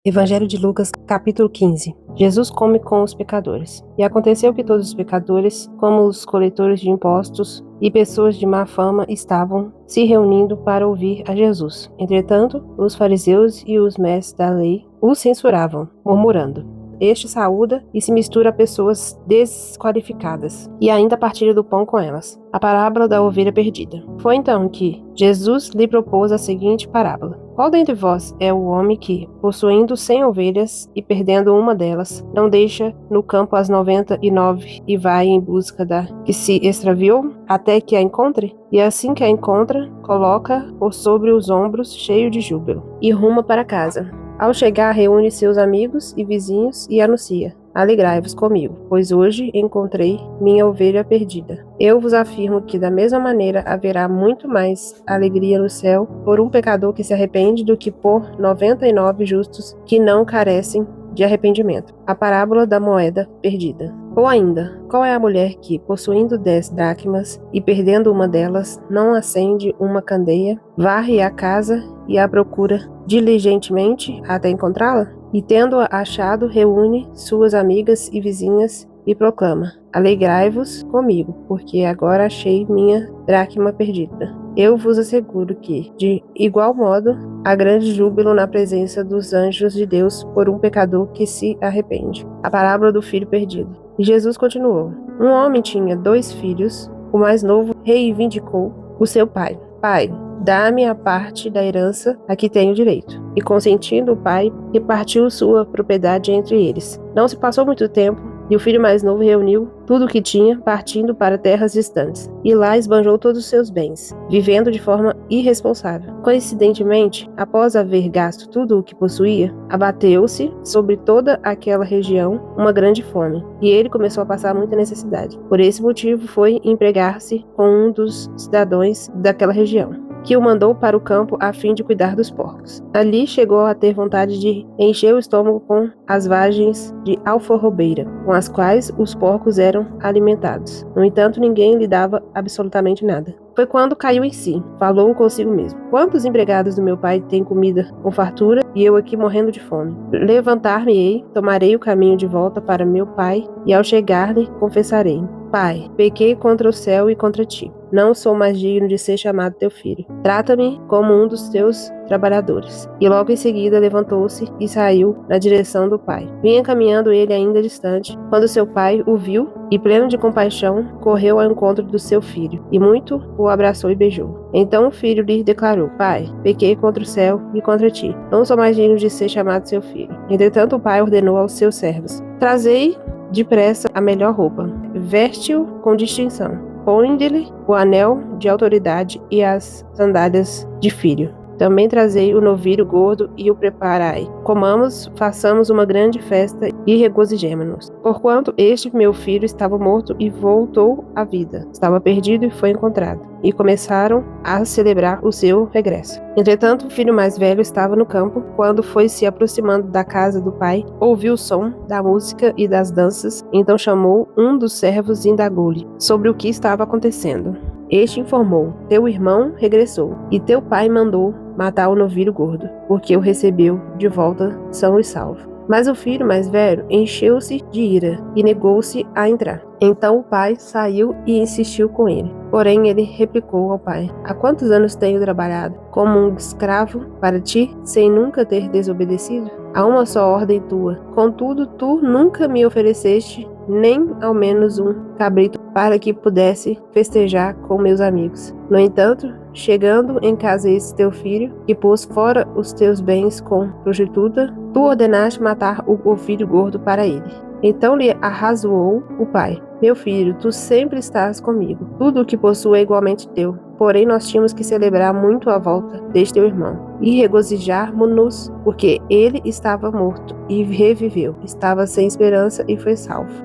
Evangelho de Lucas, capítulo 15. Jesus come com os pecadores. E aconteceu que todos os pecadores, como os coletores de impostos e pessoas de má fama, estavam se reunindo para ouvir a Jesus. Entretanto, os fariseus e os mestres da lei o censuravam, murmurando: Este saúda e se mistura a pessoas desqualificadas, e ainda partilha do pão com elas. A parábola da ovelha perdida. Foi então que Jesus lhe propôs a seguinte parábola: Qual dentre vós é o homem que, possuindo 100 ovelhas e perdendo uma delas, não deixa no campo as 99 e vai em busca da que se extraviou, até que a encontre? E assim que a encontra, coloca por sobre os ombros, cheio de júbilo, e ruma para casa. Ao chegar, reúne seus amigos e vizinhos e anuncia: Alegrai-vos comigo, pois hoje encontrei minha ovelha perdida. Eu vos afirmo que da mesma maneira haverá muito mais alegria no céu por um pecador que se arrepende do que por 99 justos que não carecem de arrependimento. A parábola da moeda perdida. Ou ainda, qual é a mulher que, possuindo 10 dracmas e perdendo uma delas, não acende uma candeia, varre a casa e a procura diligentemente até encontrá-la? E tendo-a achado, reúne suas amigas e vizinhas e proclama: Alegrai-vos comigo, porque agora achei minha dracma perdida. Eu vos asseguro que, de igual modo, há grande júbilo na presença dos anjos de Deus por um pecador que se arrepende. A parábola do filho perdido. E Jesus continuou: Um homem tinha 2 filhos. O mais novo reivindicou o seu pai: Pai, dá-me a parte da herança a que tenho direito. E consentindo o pai, repartiu sua propriedade entre eles. Não se passou muito tempo, e o filho mais novo reuniu tudo o que tinha, partindo para terras distantes. E lá esbanjou todos os seus bens, vivendo de forma irresponsável. Coincidentemente, após haver gasto tudo o que possuía, abateu-se sobre toda aquela região uma grande fome, e ele começou a passar muita necessidade. Por esse motivo, foi empregar-se com um dos cidadãos daquela região, que o mandou para o campo a fim de cuidar dos porcos. Ali chegou a ter vontade de encher o estômago com as vagens de alfarrobeira, com as quais os porcos eram alimentados. No entanto, ninguém lhe dava absolutamente nada. Foi quando caiu em si, falou consigo mesmo: Quantos empregados do meu pai têm comida com fartura, e eu aqui morrendo de fome? Levantar-me-ei, tomarei o caminho de volta para meu pai, e ao chegar-lhe, confessarei: Pai, pequei contra o céu e contra ti. Não sou mais digno de ser chamado teu filho. Trata-me como um dos teus trabalhadores. E logo em seguida levantou-se e saiu na direção do pai. Vinha caminhando ele ainda distante, quando seu pai o viu e, pleno de compaixão, correu ao encontro do seu filho, e muito o abraçou e beijou. Então o filho lhe declarou: Pai, pequei contra o céu e contra ti. Não sou mais digno de ser chamado seu filho. Entretanto o pai ordenou aos seus servos: Trazei depressa a melhor roupa, veste-o com distinção, põe-lhe o anel de autoridade e as sandálias de filho. Também trazei o novilho gordo e o preparai. Comamos, façamos uma grande festa e regozijemo-nos. Porquanto este meu filho estava morto e voltou à vida. Estava perdido e foi encontrado. E começaram a celebrar o seu regresso. Entretanto, o filho mais velho estava no campo. Quando foi se aproximando da casa do pai, ouviu o som da música e das danças. Então chamou um dos servos e indagou-lhe sobre o que estava acontecendo. Este informou: Teu irmão regressou, e teu pai mandou matar o novilho gordo, porque o recebeu de volta são e salvo. Mas o filho mais velho encheu-se de ira e negou-se a entrar. Então o pai saiu e insistiu com ele. Porém ele replicou ao pai: Há quantos anos tenho trabalhado como um escravo para ti, sem nunca ter desobedecido? Há uma só ordem tua. Contudo, tu nunca me ofereceste nem ao menos um cabrito para que pudesse festejar com meus amigos. No entanto, chegando em casa esse teu filho, que pôs fora os teus bens com prostituta, tu ordenaste matar o filho gordo para ele. Então lhe arrazoou o pai: Meu filho, tu sempre estás comigo. Tudo o que possuo é igualmente teu. Porém, nós tínhamos que celebrar muito a volta deste teu irmão e regozijarmos-nos, porque ele estava morto e reviveu, estava sem esperança e foi salvo.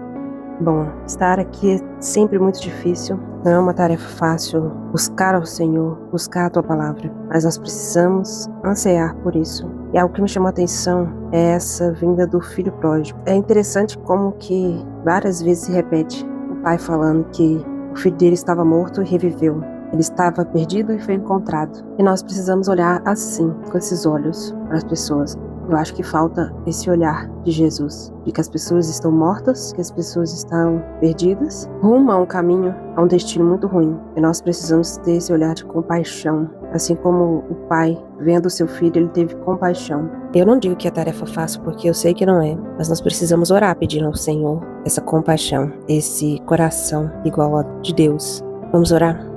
Bom, estar aqui é sempre muito difícil, não é uma tarefa fácil buscar ao Senhor, buscar a Tua Palavra, mas nós precisamos ansiar por isso. E algo que me chamou a atenção é essa vinda do filho pródigo. É interessante como que várias vezes se repete o pai falando que o filho dele estava morto e reviveu. Ele estava perdido e foi encontrado. E nós precisamos olhar assim, com esses olhos, para as pessoas. Eu acho que falta esse olhar de Jesus, de que as pessoas estão mortas, que as pessoas estão perdidas, rumo a um caminho, a um destino muito ruim. E nós precisamos ter esse olhar de compaixão, assim como o pai, vendo o seu filho, ele teve compaixão. Eu não digo que é tarefa fácil, porque eu sei que não é, mas nós precisamos orar pedindo ao Senhor essa compaixão, esse coração igual ao de Deus. Vamos orar?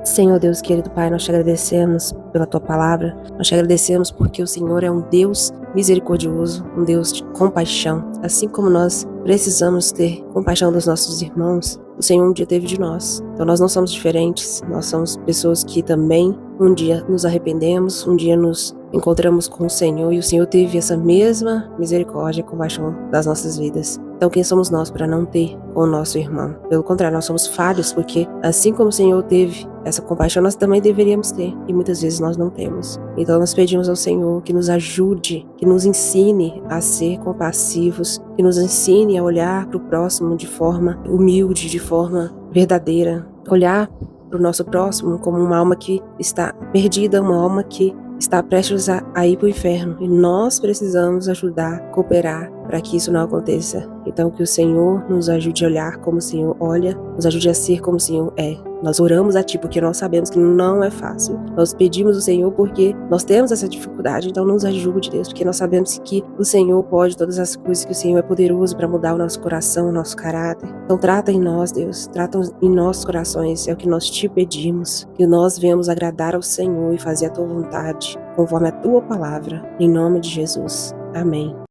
Senhor Deus querido Pai, nós te agradecemos pela Tua palavra, nós te agradecemos porque o Senhor é um Deus misericordioso, um Deus de compaixão. Assim como nós precisamos ter compaixão dos nossos irmãos, o Senhor um dia teve de nós. Então nós não somos diferentes, nós somos pessoas que também um dia nos arrependemos, um dia nos encontramos com o Senhor e o Senhor teve essa mesma misericórdia e compaixão das nossas vidas. Então quem somos nós para não ter com o nosso irmão? Pelo contrário, nós somos falhos, porque assim como o Senhor teve essa compaixão, nós também deveríamos ter, e muitas vezes nós não temos. Então nós pedimos ao Senhor que nos ajude, que nos ensine a ser compassivos, que nos ensine a olhar para o próximo de forma humilde, de forma verdadeira, olhar para o nosso próximo como uma alma que está perdida, uma alma que está prestes a ir para o inferno, e nós precisamos ajudar, cooperar para que isso não aconteça. Então que o Senhor nos ajude a olhar como o Senhor olha, nos ajude a ser como o Senhor é. Nós oramos a Ti porque nós sabemos que não é fácil. Nós pedimos ao Senhor porque nós temos essa dificuldade, então nos ajude, Deus, porque nós sabemos que o Senhor pode todas as coisas, que o Senhor é poderoso para mudar o nosso coração, o nosso caráter. Então trata em nós, Deus, trata em nossos corações, é o que nós Te pedimos, que nós venhamos agradar ao Senhor e fazer a Tua vontade, conforme a Tua palavra, em nome de Jesus. Amém.